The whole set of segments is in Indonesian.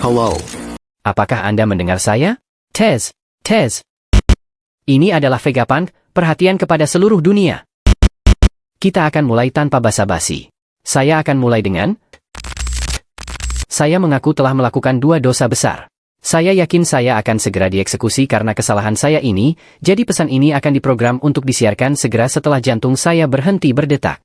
Hello. Apakah Anda mendengar saya? Tes. Ini adalah Vegapunk, perhatian kepada seluruh dunia. Kita akan mulai tanpa basa-basi. Saya akan mulai dengan... Saya mengaku telah melakukan 2 dosa besar. Saya yakin saya akan segera dieksekusi karena kesalahan saya ini, jadi pesan ini akan diprogram untuk disiarkan segera setelah jantung saya berhenti berdetak.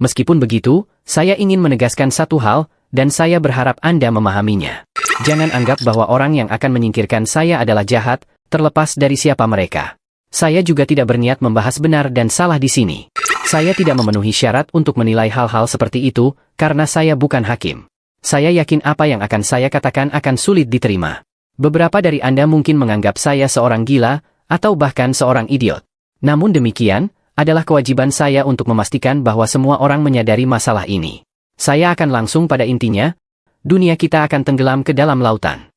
Meskipun begitu, saya ingin menegaskan satu hal, dan saya berharap Anda memahaminya. Jangan anggap bahwa orang yang akan menyingkirkan saya adalah jahat, terlepas dari siapa mereka. Saya juga tidak berniat membahas benar dan salah di sini. Saya tidak memenuhi syarat untuk menilai hal-hal seperti itu, karena saya bukan hakim. Saya yakin apa yang akan saya katakan akan sulit diterima. Beberapa dari Anda mungkin menganggap saya seorang gila, atau bahkan seorang idiot. Namun demikian, adalah kewajiban saya untuk memastikan bahwa semua orang menyadari masalah ini. Saya akan langsung pada intinya, dunia kita akan tenggelam ke dalam lautan.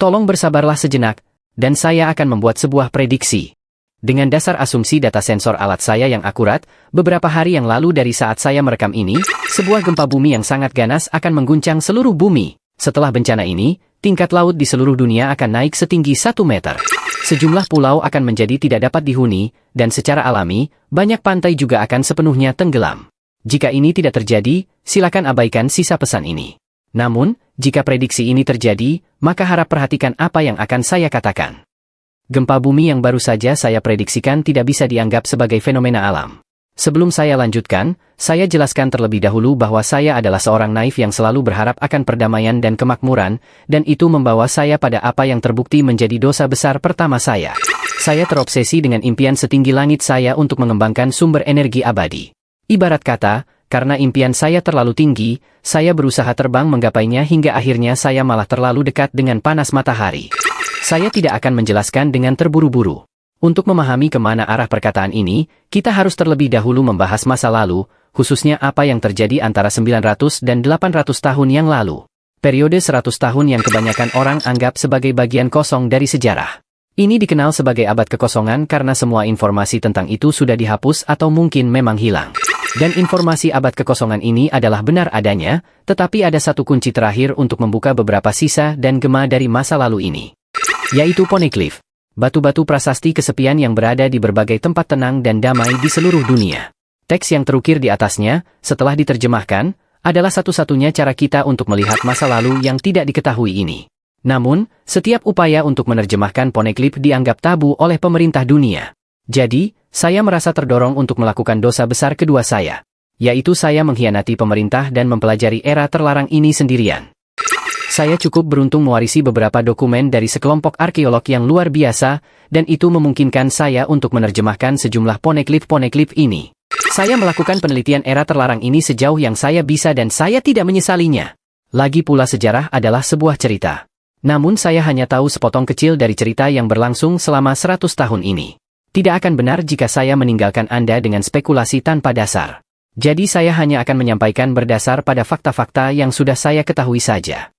Tolong bersabarlah sejenak, dan saya akan membuat sebuah prediksi. Dengan dasar asumsi data sensor alat saya yang akurat, beberapa hari yang lalu dari saat saya merekam ini, sebuah gempa bumi yang sangat ganas akan mengguncang seluruh bumi. Setelah bencana ini, tingkat laut di seluruh dunia akan naik setinggi 1 meter. Sejumlah pulau akan menjadi tidak dapat dihuni, dan secara alami, banyak pantai juga akan sepenuhnya tenggelam. Jika ini tidak terjadi, silakan abaikan sisa pesan ini. Namun, jika prediksi ini terjadi, maka harap perhatikan apa yang akan saya katakan. Gempa bumi yang baru saja saya prediksikan tidak bisa dianggap sebagai fenomena alam. Sebelum saya lanjutkan, saya jelaskan terlebih dahulu bahwa saya adalah seorang naif yang selalu berharap akan perdamaian dan kemakmuran, dan itu membawa saya pada apa yang terbukti menjadi dosa besar pertama saya. Saya terobsesi dengan impian setinggi langit saya untuk mengembangkan sumber energi abadi. Ibarat kata, karena impian saya terlalu tinggi, saya berusaha terbang menggapainya hingga akhirnya saya malah terlalu dekat dengan panas matahari. Saya tidak akan menjelaskan dengan terburu-buru. Untuk memahami kemana arah perkataan ini, kita harus terlebih dahulu membahas masa lalu, khususnya apa yang terjadi antara 900 dan 800 tahun yang lalu. Periode 100 tahun yang kebanyakan orang anggap sebagai bagian kosong dari sejarah. Ini dikenal sebagai abad kekosongan karena semua informasi tentang itu sudah dihapus atau mungkin memang hilang. Dan informasi abad kekosongan ini adalah benar adanya, tetapi ada satu kunci terakhir untuk membuka beberapa sisa dan gema dari masa lalu ini. Yaitu Poneglyph. Batu-batu prasasti kesepian yang berada di berbagai tempat tenang dan damai di seluruh dunia. Teks yang terukir di atasnya, setelah diterjemahkan, adalah satu-satunya cara kita untuk melihat masa lalu yang tidak diketahui ini. Namun, setiap upaya untuk menerjemahkan Poneglyph dianggap tabu oleh pemerintah dunia. Jadi, saya merasa terdorong untuk melakukan dosa besar kedua saya. Yaitu saya mengkhianati pemerintah dan mempelajari era terlarang ini sendirian. Saya cukup beruntung mewarisi beberapa dokumen dari sekelompok arkeolog yang luar biasa, dan itu memungkinkan saya untuk menerjemahkan sejumlah poneglyph ini. Saya melakukan penelitian era terlarang ini sejauh yang saya bisa dan saya tidak menyesalinya. Lagi pula sejarah adalah sebuah cerita. Namun saya hanya tahu sepotong kecil dari cerita yang berlangsung selama 100 tahun ini. Tidak akan benar jika saya meninggalkan Anda dengan spekulasi tanpa dasar. Jadi saya hanya akan menyampaikan berdasar pada fakta-fakta yang sudah saya ketahui saja.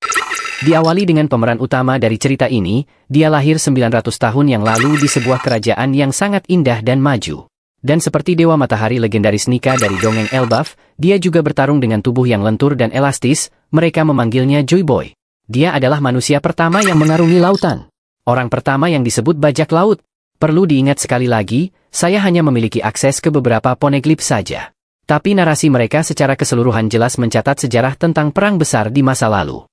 Diawali dengan pemeran utama dari cerita ini, dia lahir 900 tahun yang lalu di sebuah kerajaan yang sangat indah dan maju. Dan seperti dewa matahari legendaris Nika dari dongeng Elbaf, dia juga bertarung dengan tubuh yang lentur dan elastis, mereka memanggilnya Joy Boy. Dia adalah manusia pertama yang mengarungi lautan. Orang pertama yang disebut bajak laut. Perlu diingat sekali lagi, saya hanya memiliki akses ke beberapa poneglyph saja. Tapi narasi mereka secara keseluruhan jelas mencatat sejarah tentang perang besar di masa lalu.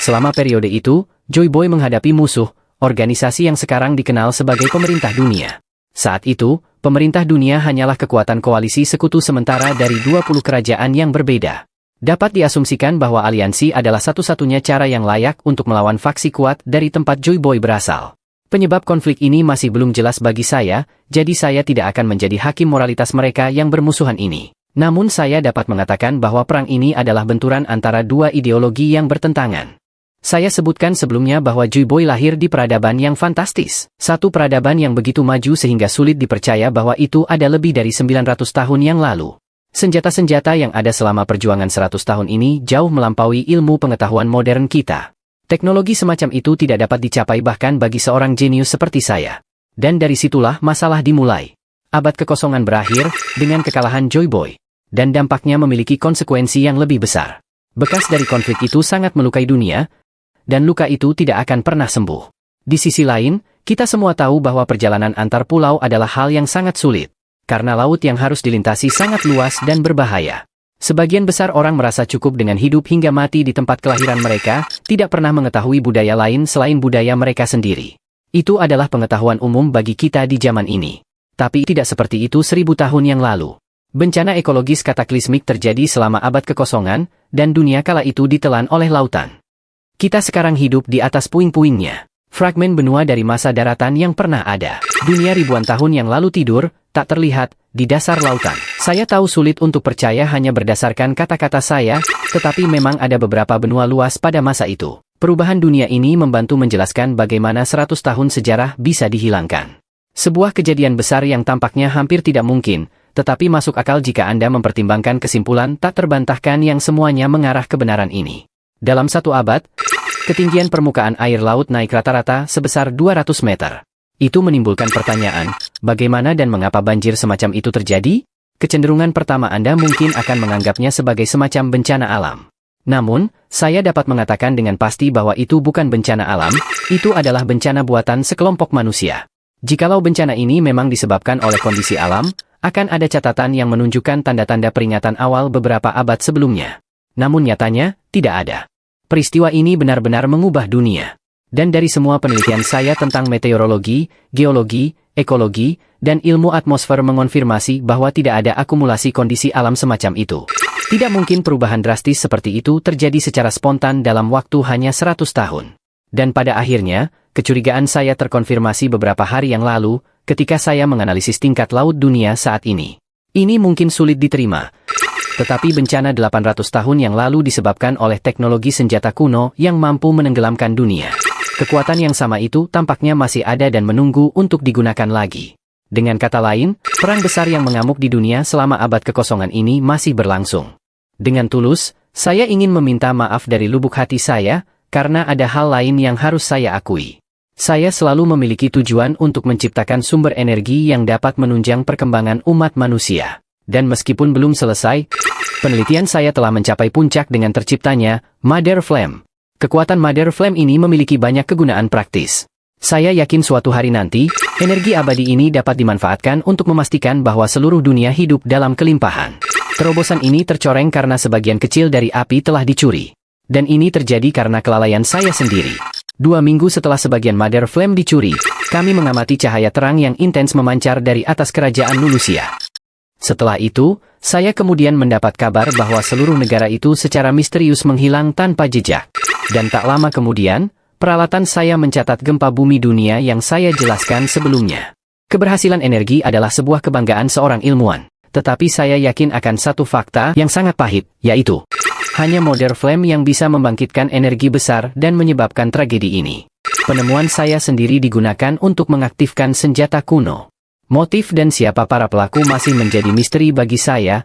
Selama periode itu, Joy Boy menghadapi musuh, organisasi yang sekarang dikenal sebagai pemerintah dunia. Saat itu, pemerintah dunia hanyalah kekuatan koalisi sekutu sementara dari 20 kerajaan yang berbeda. Dapat diasumsikan bahwa aliansi adalah satu-satunya cara yang layak untuk melawan faksi kuat dari tempat Joy Boy berasal. Penyebab konflik ini masih belum jelas bagi saya, jadi saya tidak akan menjadi hakim moralitas mereka yang bermusuhan ini. Namun saya dapat mengatakan bahwa perang ini adalah benturan antara dua ideologi yang bertentangan. Saya sebutkan sebelumnya bahwa Joy Boy lahir di peradaban yang fantastis. Satu peradaban yang begitu maju sehingga sulit dipercaya bahwa itu ada lebih dari 900 tahun yang lalu. Senjata-senjata yang ada selama perjuangan 100 tahun ini jauh melampaui ilmu pengetahuan modern kita. Teknologi semacam itu tidak dapat dicapai bahkan bagi seorang jenius seperti saya. Dan dari situlah masalah dimulai. Abad kekosongan berakhir dengan kekalahan Joy Boy. Dan dampaknya memiliki konsekuensi yang lebih besar. Bekas dari konflik itu sangat melukai dunia, dan luka itu tidak akan pernah sembuh. Di sisi lain, kita semua tahu bahwa perjalanan antar pulau adalah hal yang sangat sulit, karena laut yang harus dilintasi sangat luas dan berbahaya. Sebagian besar orang merasa cukup dengan hidup hingga mati di tempat kelahiran mereka, tidak pernah mengetahui budaya lain selain budaya mereka sendiri. Itu adalah pengetahuan umum bagi kita di zaman ini. Tapi tidak seperti itu 1000 tahun yang lalu. Bencana ekologis kataklismik terjadi selama abad kekosongan, dan dunia kala itu ditelan oleh lautan. Kita sekarang hidup di atas puing-puingnya. Fragmen benua dari masa daratan yang pernah ada. Dunia ribuan tahun yang lalu tidur, tak terlihat, di dasar lautan. Saya tahu sulit untuk percaya hanya berdasarkan kata-kata saya, tetapi memang ada beberapa benua luas pada masa itu. Perubahan dunia ini membantu menjelaskan bagaimana 100 tahun sejarah bisa dihilangkan. Sebuah kejadian besar yang tampaknya hampir tidak mungkin, tetapi masuk akal jika Anda mempertimbangkan kesimpulan tak terbantahkan yang semuanya mengarah kebenaran ini. Dalam 1 abad, ketinggian permukaan air laut naik rata-rata sebesar 200 meter. Itu menimbulkan pertanyaan, bagaimana dan mengapa banjir semacam itu terjadi? Kecenderungan pertama Anda mungkin akan menganggapnya sebagai semacam bencana alam. Namun, saya dapat mengatakan dengan pasti bahwa itu bukan bencana alam, itu adalah bencana buatan sekelompok manusia. Jikalau bencana ini memang disebabkan oleh kondisi alam, akan ada catatan yang menunjukkan tanda-tanda peringatan awal beberapa abad sebelumnya. Namun nyatanya, tidak ada. Peristiwa ini benar-benar mengubah dunia. Dan dari semua penelitian saya tentang meteorologi, geologi, ekologi, dan ilmu atmosfer mengonfirmasi bahwa tidak ada akumulasi kondisi alam semacam itu. Tidak mungkin perubahan drastis seperti itu terjadi secara spontan dalam waktu hanya 100 tahun. Dan pada akhirnya, kecurigaan saya terkonfirmasi beberapa hari yang lalu, ketika saya menganalisis tingkat laut dunia saat ini. Ini mungkin sulit diterima. Tetapi bencana 800 tahun yang lalu disebabkan oleh teknologi senjata kuno yang mampu menenggelamkan dunia. Kekuatan yang sama itu tampaknya masih ada dan menunggu untuk digunakan lagi. Dengan kata lain, perang besar yang mengamuk di dunia selama abad kekosongan ini masih berlangsung. Dengan tulus, saya ingin meminta maaf dari lubuk hati saya, karena ada hal lain yang harus saya akui. Saya selalu memiliki tujuan untuk menciptakan sumber energi yang dapat menunjang perkembangan umat manusia. Dan meskipun belum selesai, penelitian saya telah mencapai puncak dengan terciptanya Mother Flame. Kekuatan Mother Flame ini memiliki banyak kegunaan praktis. Saya yakin suatu hari nanti, energi abadi ini dapat dimanfaatkan untuk memastikan bahwa seluruh dunia hidup dalam kelimpahan. Terobosan ini tercoreng karena sebagian kecil dari api telah dicuri. Dan ini terjadi karena kelalaian saya sendiri. 2 minggu setelah sebagian Mother Flame dicuri, kami mengamati cahaya terang yang intens memancar dari atas kerajaan Lulusia. Setelah itu, saya kemudian mendapat kabar bahwa seluruh negara itu secara misterius menghilang tanpa jejak. Dan tak lama kemudian, peralatan saya mencatat gempa bumi dunia yang saya jelaskan sebelumnya. Keberhasilan energi adalah sebuah kebanggaan seorang ilmuwan. Tetapi saya yakin akan satu fakta yang sangat pahit, yaitu hanya Mother Flame yang bisa membangkitkan energi besar dan menyebabkan tragedi ini. Penemuan saya sendiri digunakan untuk mengaktifkan senjata kuno. Motif dan siapa para pelaku masih menjadi misteri bagi saya,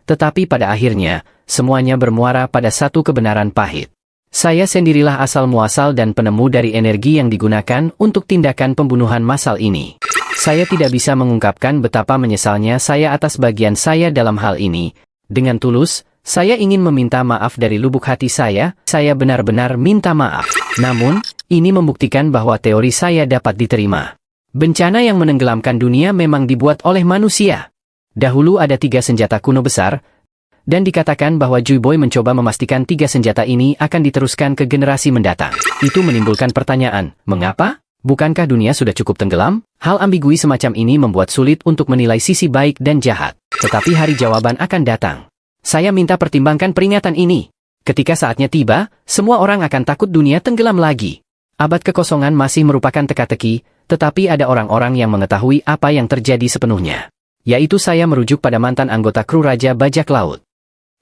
tetapi pada akhirnya, semuanya bermuara pada satu kebenaran pahit. Saya sendirilah asal-muasal dan penemu dari energi yang digunakan untuk tindakan pembunuhan massal ini. Saya tidak bisa mengungkapkan betapa menyesalnya saya atas bagian saya dalam hal ini. Dengan tulus, saya ingin meminta maaf dari lubuk hati saya benar-benar minta maaf. Namun, ini membuktikan bahwa teori saya dapat diterima. Bencana yang menenggelamkan dunia memang dibuat oleh manusia. Dahulu ada 3 senjata kuno besar, dan dikatakan bahwa Juboy mencoba memastikan 3 senjata ini akan diteruskan ke generasi mendatang. Itu menimbulkan pertanyaan, mengapa? Bukankah dunia sudah cukup tenggelam? Hal ambigui semacam ini membuat sulit untuk menilai sisi baik dan jahat. Tetapi hari jawaban akan datang. Saya minta pertimbangkan peringatan ini. Ketika saatnya tiba, semua orang akan takut dunia tenggelam lagi. Abad kekosongan masih merupakan teka-teki, tetapi ada orang-orang yang mengetahui apa yang terjadi sepenuhnya. Yaitu saya merujuk pada mantan anggota kru Raja Bajak Laut.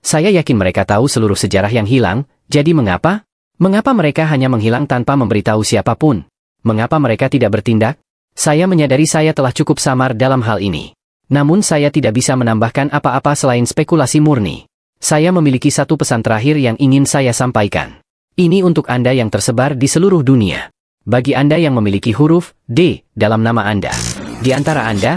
Saya yakin mereka tahu seluruh sejarah yang hilang, jadi mengapa? Mengapa mereka hanya menghilang tanpa memberitahu siapapun? Mengapa mereka tidak bertindak? Saya menyadari saya telah cukup samar dalam hal ini. Namun saya tidak bisa menambahkan apa-apa selain spekulasi murni. Saya memiliki satu pesan terakhir yang ingin saya sampaikan. Ini untuk Anda yang tersebar di seluruh dunia. Bagi Anda yang memiliki huruf D dalam nama Anda. Di antara Anda,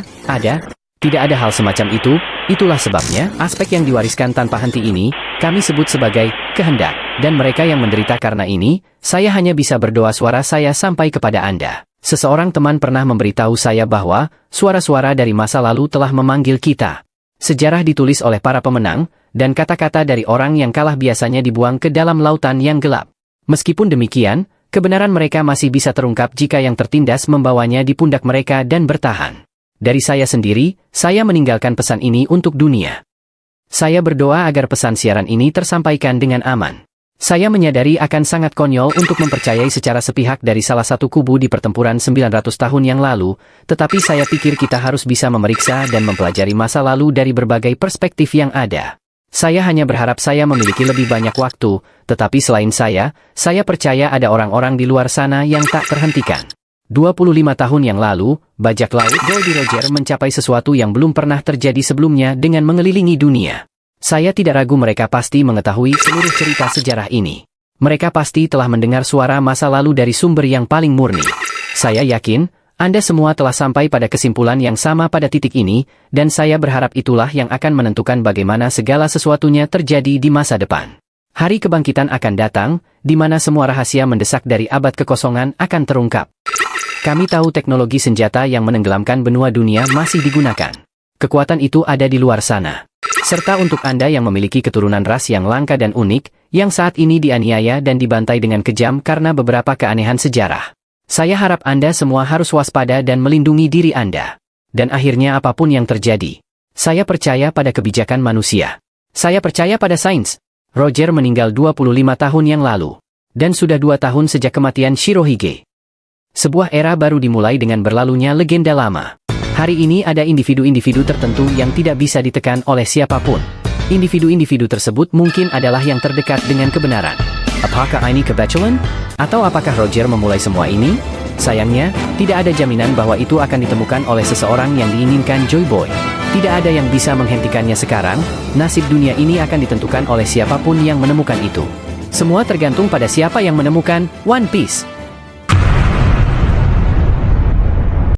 tidak ada hal semacam itu, Itulah sebabnya, aspek yang diwariskan tanpa henti ini, kami sebut sebagai kehendak, dan mereka yang menderita karena ini, saya hanya bisa berdoa suara saya sampai kepada Anda. Seseorang teman pernah memberitahu saya bahwa, suara-suara dari masa lalu telah memanggil kita. Sejarah ditulis oleh para pemenang, dan kata-kata dari orang yang kalah biasanya dibuang ke dalam lautan yang gelap. Meskipun demikian, kebenaran mereka masih bisa terungkap jika yang tertindas membawanya di pundak mereka dan bertahan. Dari saya sendiri, saya meninggalkan pesan ini untuk dunia. Saya berdoa agar pesan siaran ini tersampaikan dengan aman. Saya menyadari akan sangat konyol untuk mempercayai secara sepihak dari salah satu kubu di pertempuran 900 tahun yang lalu, tetapi saya pikir kita harus bisa memeriksa dan mempelajari masa lalu dari berbagai perspektif yang ada. Saya hanya berharap saya memiliki lebih banyak waktu, tetapi selain saya percaya ada orang-orang di luar sana yang tak terhentikan. 25 tahun yang lalu, bajak laut Goldie Roger mencapai sesuatu yang belum pernah terjadi sebelumnya dengan mengelilingi dunia. Saya tidak ragu mereka pasti mengetahui seluruh cerita sejarah ini. Mereka pasti telah mendengar suara masa lalu dari sumber yang paling murni. Saya yakin, Anda semua telah sampai pada kesimpulan yang sama pada titik ini, dan saya berharap itulah yang akan menentukan bagaimana segala sesuatunya terjadi di masa depan. Hari kebangkitan akan datang, di mana semua rahasia mendesak dari abad kekosongan akan terungkap. Kami tahu teknologi senjata yang menenggelamkan benua dunia masih digunakan. Kekuatan itu ada di luar sana. Serta untuk Anda yang memiliki keturunan ras yang langka dan unik, yang saat ini dianiaya dan dibantai dengan kejam karena beberapa keanehan sejarah. Saya harap Anda semua harus waspada dan melindungi diri Anda. Dan akhirnya apapun yang terjadi, saya percaya pada kebijakan manusia. Saya percaya pada sains. Roger meninggal 25 tahun yang lalu. Dan sudah 2 tahun sejak kematian Shirohige. Sebuah era baru dimulai dengan berlalunya legenda lama. Hari ini ada individu-individu tertentu yang tidak bisa ditekan oleh siapapun. Individu-individu tersebut mungkin adalah yang terdekat dengan kebenaran. Apakah ini kebetulan? Atau apakah Roger memulai semua ini? Sayangnya, tidak ada jaminan bahwa itu akan ditemukan oleh seseorang yang diinginkan Joy Boy. Tidak ada yang bisa menghentikannya sekarang, nasib dunia ini akan ditentukan oleh siapapun yang menemukan itu. Semua tergantung pada siapa yang menemukan One Piece.